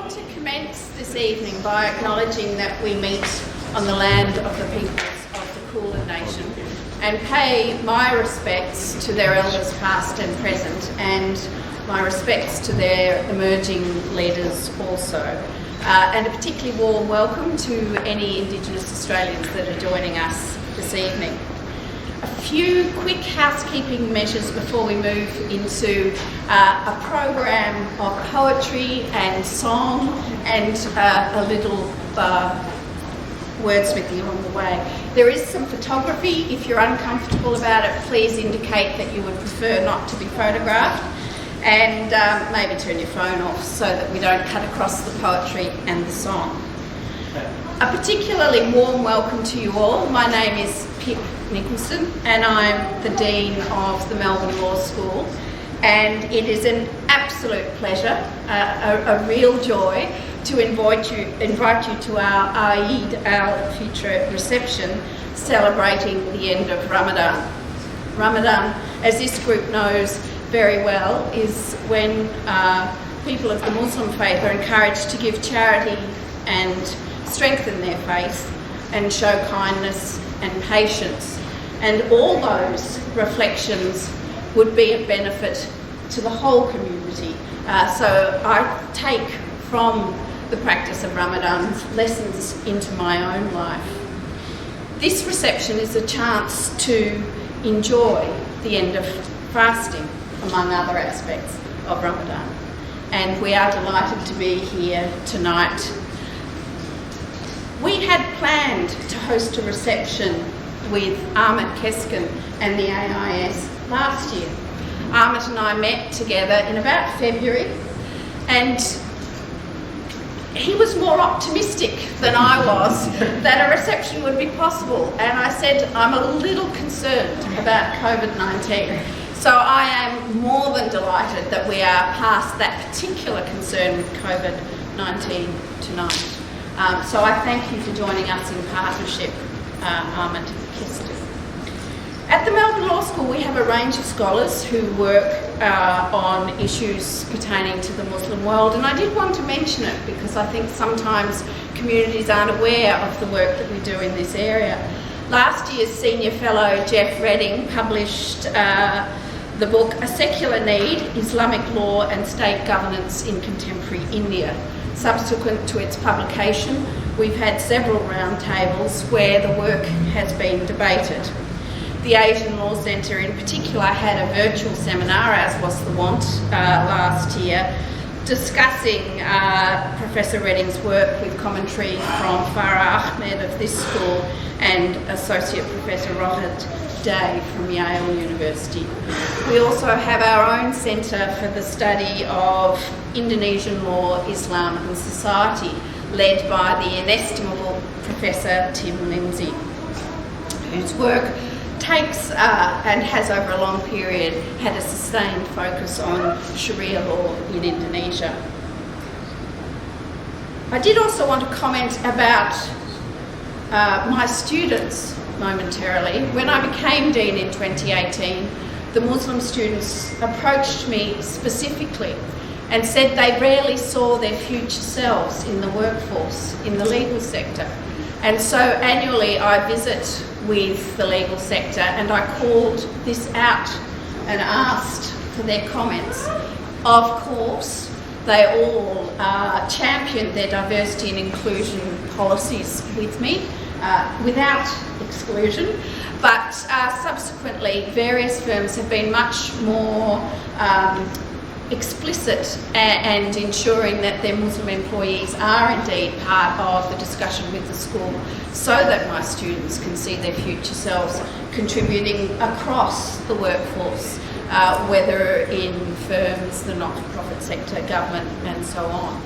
want to commence this evening by acknowledging that we meet on the land of the peoples of the Kulin Nation and pay my respects to their elders past and present, and my respects to their emerging leaders also. And a particularly warm welcome to any Indigenous Australians that are joining us this evening. A few quick housekeeping measures before we move into a program of poetry and song and a little wordsmithing along the way. There is some photography. If you're uncomfortable about it, please indicate that you would prefer not to be photographed, and maybe turn your phone off so that we don't cut across the poetry and the song. A particularly warm welcome to you all. My name is Pip Nicholson and I'm the Dean of the Melbourne Law School, and it is an absolute pleasure, a real joy to invite you to our Eid, our future reception, celebrating the end of Ramadan. Ramadan, as this group knows very well, is when people of the Muslim faith are encouraged to give charity and strengthen their faith and show kindness and patience. And all those reflections would be a benefit to the whole community. So I take from the practice of Ramadan lessons into my own life. This reception is a chance to enjoy the end of fasting, among other aspects of Ramadan. And we are delighted to be here tonight. We had planned to host a reception with Ahmet Keskin and the AIS last year. Ahmet and I met together in about February, and he was more optimistic than I was that a reception would be possible. And I said, I'm a little concerned about COVID-19. So I am more than delighted that we are past that particular concern with COVID-19 tonight. So I thank you for joining us in partnership, Ahmet Keskin. At the Melbourne Law School, we have a range of scholars who work on issues pertaining to the Muslim world, and I did want to mention it because I think sometimes communities aren't aware of the work that we do in this area. Last year's Senior Fellow Jeff Redding published the book A Secular Need, Islamic Law and State Governance in Contemporary India. Subsequent to its publication, we've had several roundtables where the work has been debated. The Asian Law Centre in particular had a virtual seminar, as was the wont last year, discussing Professor Redding's work with commentary from Farah Ahmed of this school and Associate Professor Rohit Day from Yale University. We also have our own Centre for the Study of Indonesian Law, Islam and Society, led by the inestimable Professor Tim Lindsay, whose work takes and has over a long period had a sustained focus on Sharia law in Indonesia. I did also want to comment about my students momentarily. When I became Dean in 2018, the Muslim students approached me specifically and said they rarely saw their future selves in the workforce, in the legal sector. And so annually I visit with the legal sector, and I called this out and asked for their comments. Of course, they all championed their diversity and inclusion policies with me, without exclusion, but subsequently various firms have been much more explicit and ensuring that their Muslim employees are indeed part of the discussion with the school, so that my students can see their future selves contributing across the workforce, whether in firms, the not-for-profit sector, government and so on.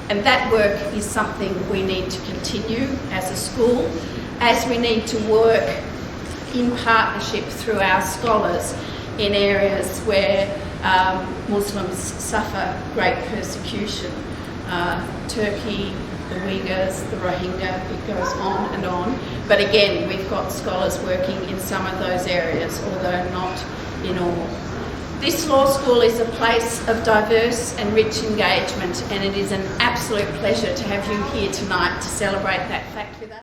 And that work is something we need to continue as a school, as we need to work in partnership through our scholars in areas where Muslims suffer great persecution. Turkey, the Uyghurs, the Rohingya, it goes on and on. But again, we've got scholars working in some of those areas, although not in all. This law school is a place of diverse and rich engagement, and it is an absolute pleasure to have you here tonight to celebrate that fact with us.